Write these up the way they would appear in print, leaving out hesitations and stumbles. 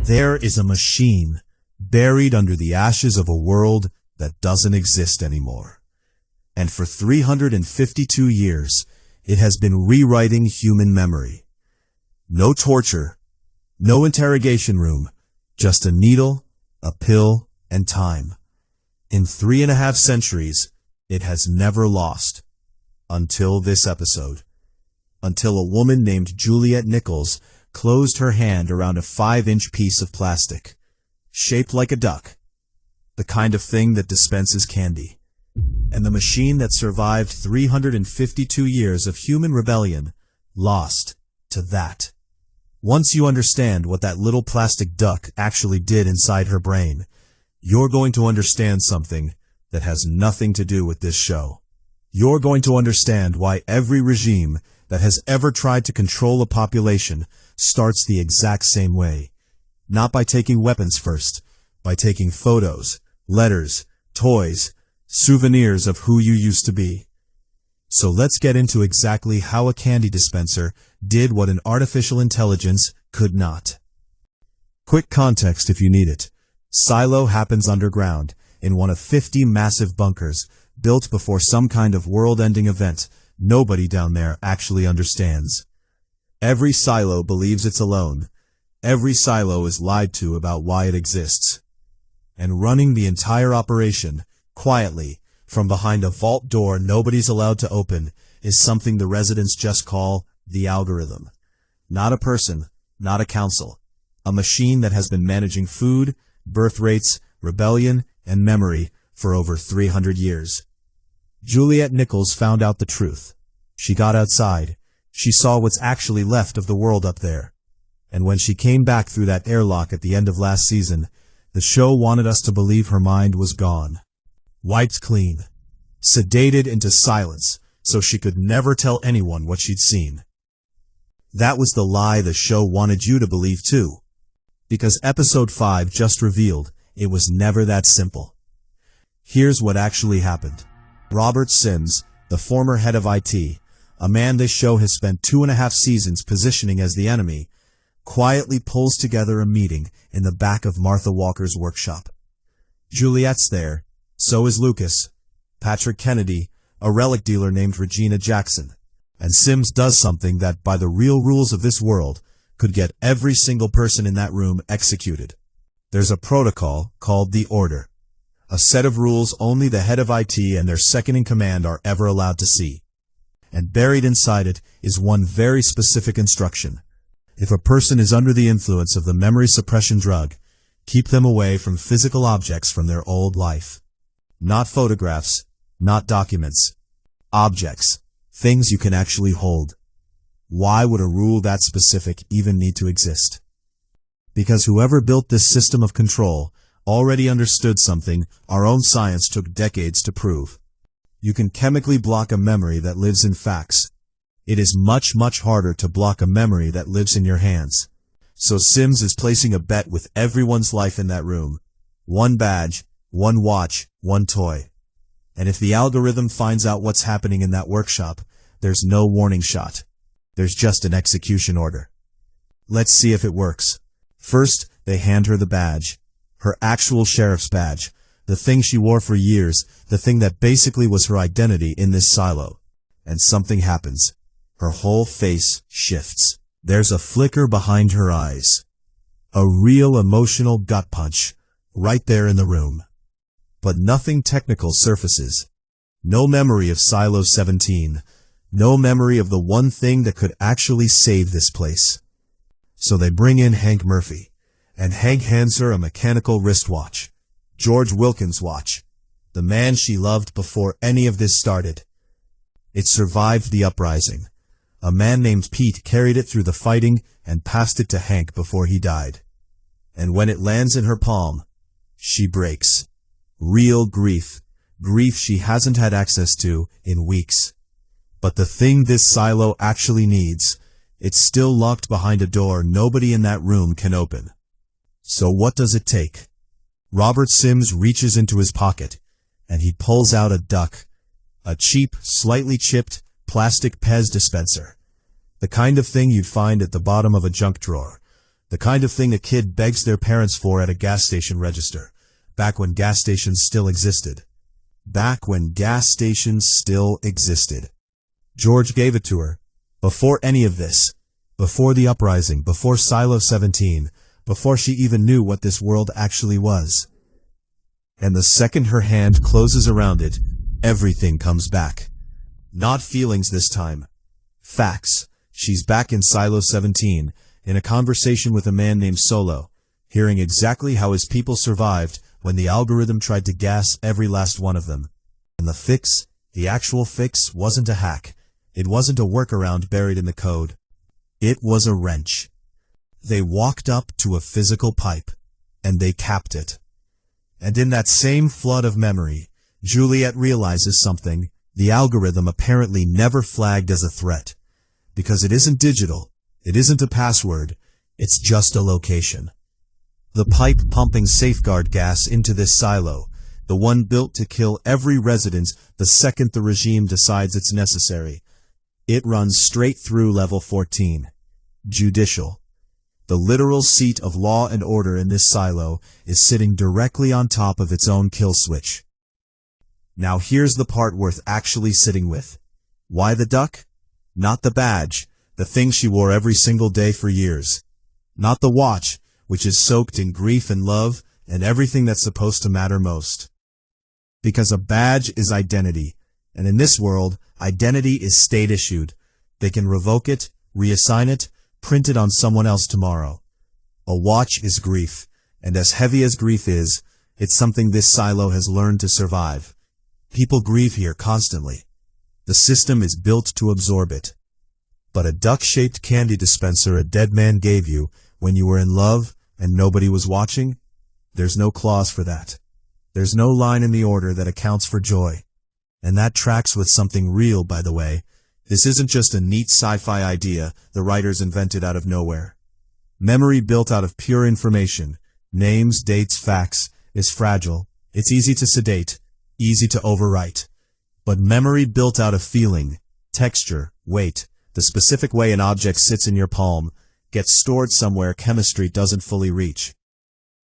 There is a machine buried under the ashes of a world that doesn't exist anymore. And for 352 years, it has been rewriting human memory. No torture, no interrogation room, just a needle, a pill, and time. In 3.5 centuries, it has never lost. Until this episode. Until a woman named Juliette Nichols closed her hand around a 5-inch piece of plastic, shaped like a duck, the kind of thing that dispenses candy. And the machine that survived 352 years of human rebellion lost to that. Once you understand what that little plastic duck actually did inside her brain, you're going to understand something that has nothing to do with this show. You're going to understand why every regime that has ever tried to control a population starts the exact same way. Not by taking weapons first, by taking photos, letters, toys, souvenirs of who you used to be. So let's get into exactly how a candy dispenser did what an artificial intelligence could not. Quick context if you need it. Silo happens underground, in one of 50 massive bunkers, built before some kind of world-ending event nobody down there actually understands. Every silo believes it's alone. Every silo is lied to about why it exists. And running the entire operation, quietly, from behind a vault door nobody's allowed to open, is something the residents just call the algorithm. Not a person, not a council. A machine that has been managing food, birth rates, rebellion, and memory for over 300 years. Juliette Nichols found out the truth. She got outside. She saw what's actually left of the world up there. And when she came back through that airlock at the end of last season, the show wanted us to believe her mind was gone. Wiped clean. Sedated into silence, so she could never tell anyone what she'd seen. That was the lie the show wanted you to believe too. Because episode 5 just revealed it was never that simple. Here's what actually happened. Robert Sims, the former head of IT, a man this show has spent 2.5 seasons positioning as the enemy, quietly pulls together a meeting in the back of Martha Walker's workshop. Juliette's there, so is Lucas, Patrick Kennedy, a relic dealer named Regina Jackson, and Sims does something that, by the real rules of this world, could get every single person in that room executed. There's a protocol called the Order, a set of rules only the head of IT and their second-in-command are ever allowed to see. And buried inside it is one very specific instruction. If a person is under the influence of the memory suppression drug, keep them away from physical objects from their old life. Not photographs, not documents. Objects, things you can actually hold. Why would a rule that specific even need to exist? Because whoever built this system of control already understood something our own science took decades to prove. You can chemically block a memory that lives in facts. It is much, much harder to block a memory that lives in your hands. So Sims is placing a bet with everyone's life in that room. One badge, one watch, one toy. And if the algorithm finds out what's happening in that workshop, there's no warning shot. There's just an execution order. Let's see if it works. First, they hand her the badge. Her actual sheriff's badge. The thing she wore for years, the thing that basically was her identity in this silo. And something happens. Her whole face shifts. There's a flicker behind her eyes. A real emotional gut punch, right there in the room. But nothing technical surfaces. No memory of Silo 17. No memory of the one thing that could actually save this place. So they bring in Hank Murphy, and Hank hands her a mechanical wristwatch. George Wilkins' watch. The man she loved before any of this started. It survived the uprising. A man named Pete carried it through the fighting and passed it to Hank before he died. And when it lands in her palm, she breaks. Real grief. Grief she hasn't had access to in weeks. But the thing this silo actually needs, it's still locked behind a door nobody in that room can open. So what does it take? Robert Sims reaches into his pocket, and he pulls out a duck. A cheap, slightly chipped, plastic PEZ dispenser. The kind of thing you'd find at the bottom of a junk drawer. The kind of thing a kid begs their parents for at a gas station register, back when gas stations still existed. Back when gas stations still existed. George gave it to her. Before any of this. Before the uprising, before Silo 17, before she even knew what this world actually was. And the second her hand closes around it, everything comes back. Not feelings this time. Facts. She's back in Silo 17, in a conversation with a man named Solo, hearing exactly how his people survived when the algorithm tried to gas every last one of them. And the fix, the actual fix, wasn't a hack. It wasn't a workaround buried in the code. It was a wrench. They walked up to a physical pipe, and they capped it. And in that same flood of memory, Juliette realizes something the algorithm apparently never flagged as a threat. Because it isn't digital, it isn't a password, it's just a location. The pipe pumping safeguard gas into this silo, the one built to kill every resident the second the regime decides it's necessary. It runs straight through level 14. Judicial. The literal seat of law and order in this silo is sitting directly on top of its own kill switch. Now here's the part worth actually sitting with. Why the duck? Not the badge, the thing she wore every single day for years. Not the watch, which is soaked in grief and love and everything that's supposed to matter most. Because a badge is identity, and in this world, identity is state-issued. They can revoke it, reassign it, print it on someone else tomorrow. A watch is grief, and as heavy as grief is, it's something this silo has learned to survive. People grieve here constantly. The system is built to absorb it. But a duck-shaped candy dispenser a dead man gave you when you were in love and nobody was watching? There's no clause for that. There's no line in the order that accounts for joy. And that tracks with something real, by the way. This isn't just a neat sci-fi idea the writers invented out of nowhere. Memory built out of pure information, names, dates, facts, is fragile. It's easy to sedate, easy to overwrite. But memory built out of feeling, texture, weight, the specific way an object sits in your palm, gets stored somewhere chemistry doesn't fully reach.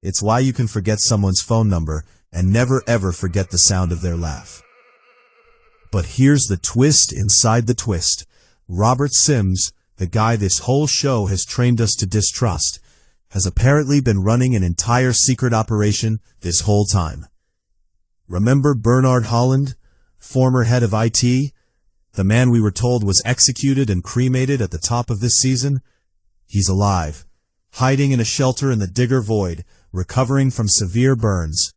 It's why you can forget someone's phone number and never ever forget the sound of their laugh. But here's the twist inside the twist. Robert Sims, the guy this whole show has trained us to distrust, has apparently been running an entire secret operation this whole time. Remember Bernard Holland, former head of IT? The man we were told was executed and cremated at the top of this season? He's alive, hiding in a shelter in the Digger Void, recovering from severe burns.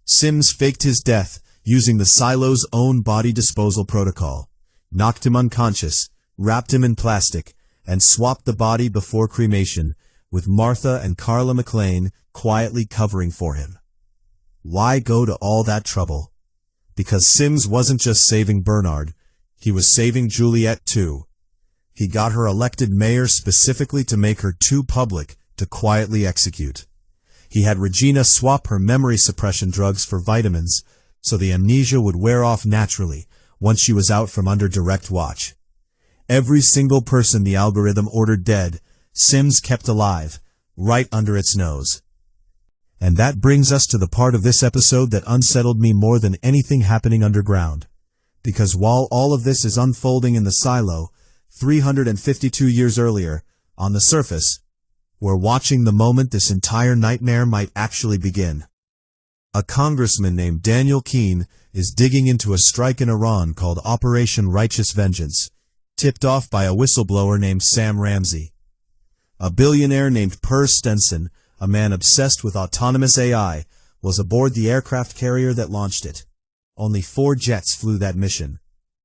Sims faked his death using the silo's own body disposal protocol, knocked him unconscious, wrapped him in plastic, and swapped the body before cremation, with Martha and Carla McLean quietly covering for him. Why go to all that trouble? Because Sims wasn't just saving Bernard, he was saving Juliette too. He got her elected mayor specifically to make her too public to quietly execute. He had Regina swap her memory suppression drugs for vitamins, so the amnesia would wear off naturally once she was out from under direct watch. Every single person the algorithm ordered dead, Sims kept alive, right under its nose. And that brings us to the part of this episode that unsettled me more than anything happening underground. Because while all of this is unfolding in the silo, 352 years earlier, on the surface, we're watching the moment this entire nightmare might actually begin. A congressman named Daniel Keene is digging into a strike in Iran called Operation Righteous Vengeance, tipped off by a whistleblower named Sam Ramsey. A billionaire named PEZ Stensen, a man obsessed with autonomous AI, was aboard the aircraft carrier that launched it. Only 4 jets flew that mission.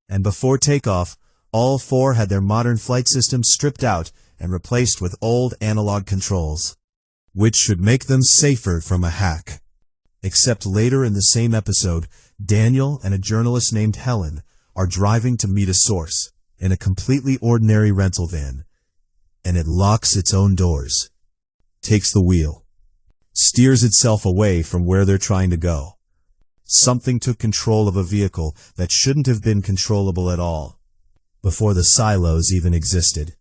And before takeoff, all 4 had their modern flight systems stripped out and replaced with old analog controls, which should make them safer from a hack. Except later in the same episode, Daniel and a journalist named Helen are driving to meet a source in a completely ordinary rental van, and it locks its own doors, takes the wheel, steers itself away from where they're trying to go. Something took control of a vehicle that shouldn't have been controllable at all, before the silos even existed.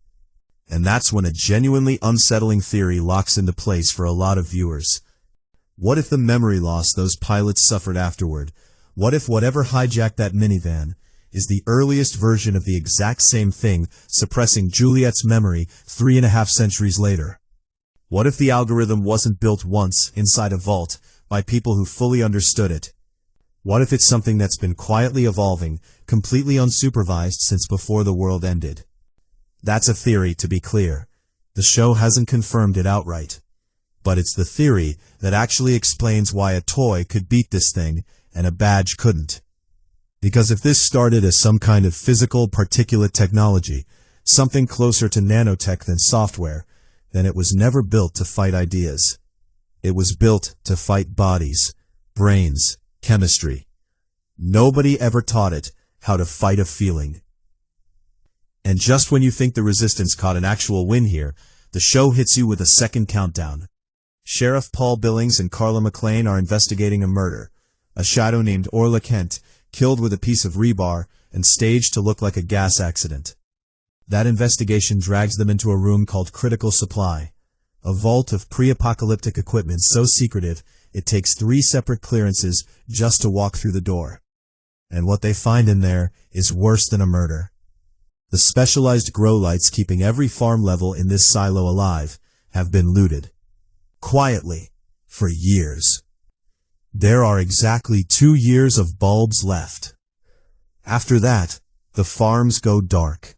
And that's when a genuinely unsettling theory locks into place for a lot of viewers. What if the memory loss those pilots suffered afterward? What if whatever hijacked that minivan is the earliest version of the exact same thing, suppressing Juliette's memory 3.5 centuries later? What if the algorithm wasn't built once inside a vault by people who fully understood it? What if it's something that's been quietly evolving, completely unsupervised since before the world ended? That's a theory, to be clear. The show hasn't confirmed it outright. But it's the theory that actually explains why a toy could beat this thing and a badge couldn't. Because if this started as some kind of physical particulate technology, something closer to nanotech than software, then it was never built to fight ideas. It was built to fight bodies, brains, chemistry. Nobody ever taught it how to fight a feeling. And just when you think the resistance caught an actual win here, the show hits you with a second countdown. Sheriff Paul Billings and Carla McLean are investigating a murder. A shadow named Orla Kent, killed with a piece of rebar and staged to look like a gas accident. That investigation drags them into a room called Critical Supply, a vault of pre-apocalyptic equipment so secretive it takes 3 separate clearances just to walk through the door. And what they find in there is worse than a murder. The specialized grow lights keeping every farm level in this silo alive have been looted. Quietly, for years. There are exactly 2 years of bulbs left. After that, the farms go dark.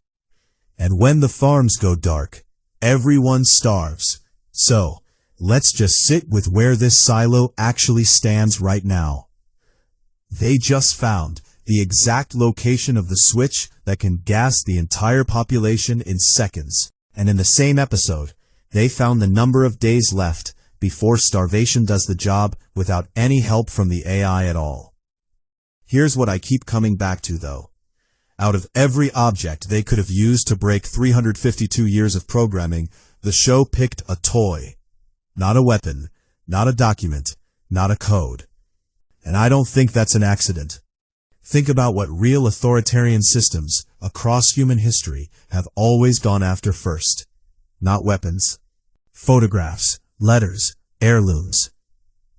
And when the farms go dark, everyone starves. So, let's just sit with where this silo actually stands right now. They just found the exact location of the switch that can gas the entire population in seconds. And in the same episode, they found the number of days left before starvation does the job without any help from the AI at all. Here's what I keep coming back to though. Out of every object they could have used to break 352 years of programming, the show picked a toy. Not a weapon, not a document, not a code. And I don't think that's an accident. Think about what real authoritarian systems across human history have always gone after first. Not weapons. Photographs, letters, heirlooms.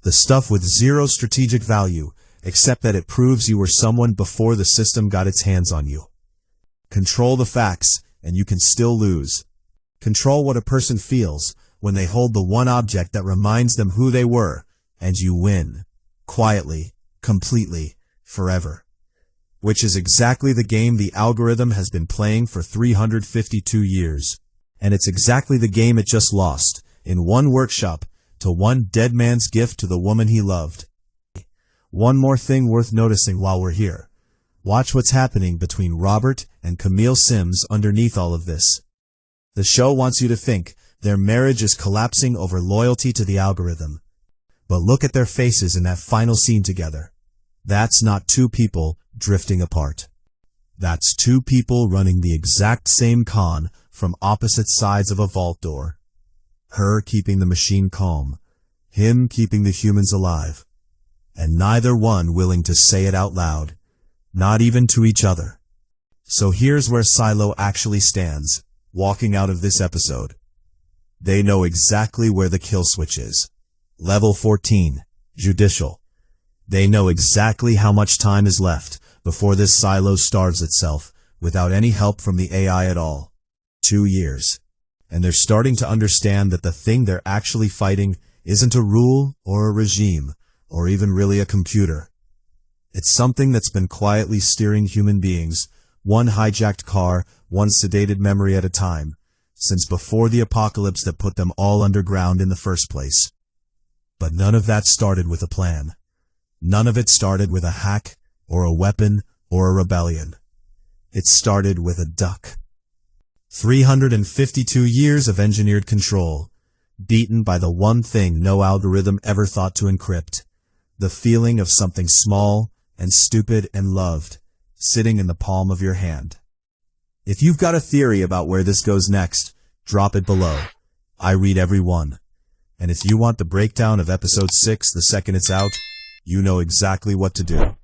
The stuff with zero strategic value, except that it proves you were someone before the system got its hands on you. Control the facts, and you can still lose. Control what a person feels when they hold the one object that reminds them who they were, and you win. Quietly, completely, forever. Which is exactly the game the algorithm has been playing for 352 years. And it's exactly the game it just lost, in one workshop, to one dead man's gift to the woman he loved. One more thing worth noticing while we're here. Watch what's happening between Robert and Camille Sims underneath all of this. The show wants you to think their marriage is collapsing over loyalty to the algorithm. But look at their faces in that final scene together. That's not 2 people drifting apart. That's 2 people running the exact same con from opposite sides of a vault door. Her keeping the machine calm, him keeping the humans alive, and neither one willing to say it out loud, not even to each other. So here's where Silo actually stands, walking out of this episode. They know exactly where the kill switch is. Level 14, Judicial. They know exactly how much time is left before this silo starves itself without any help from the AI at all. 2 years. And they're starting to understand that the thing they're actually fighting isn't a rule or a regime or even really a computer. It's something that's been quietly steering human beings, one hijacked car, one sedated memory at a time, since before the apocalypse that put them all underground in the first place. But none of that started with a plan. None of it started with a hack, or a weapon, or a rebellion. It started with a duck. 352 years of engineered control, beaten by the one thing no algorithm ever thought to encrypt, the feeling of something small and stupid and loved, sitting in the palm of your hand. If you've got a theory about where this goes next, drop it below. I read every one. And if you want the breakdown of episode 6 the second it's out, you know exactly what to do.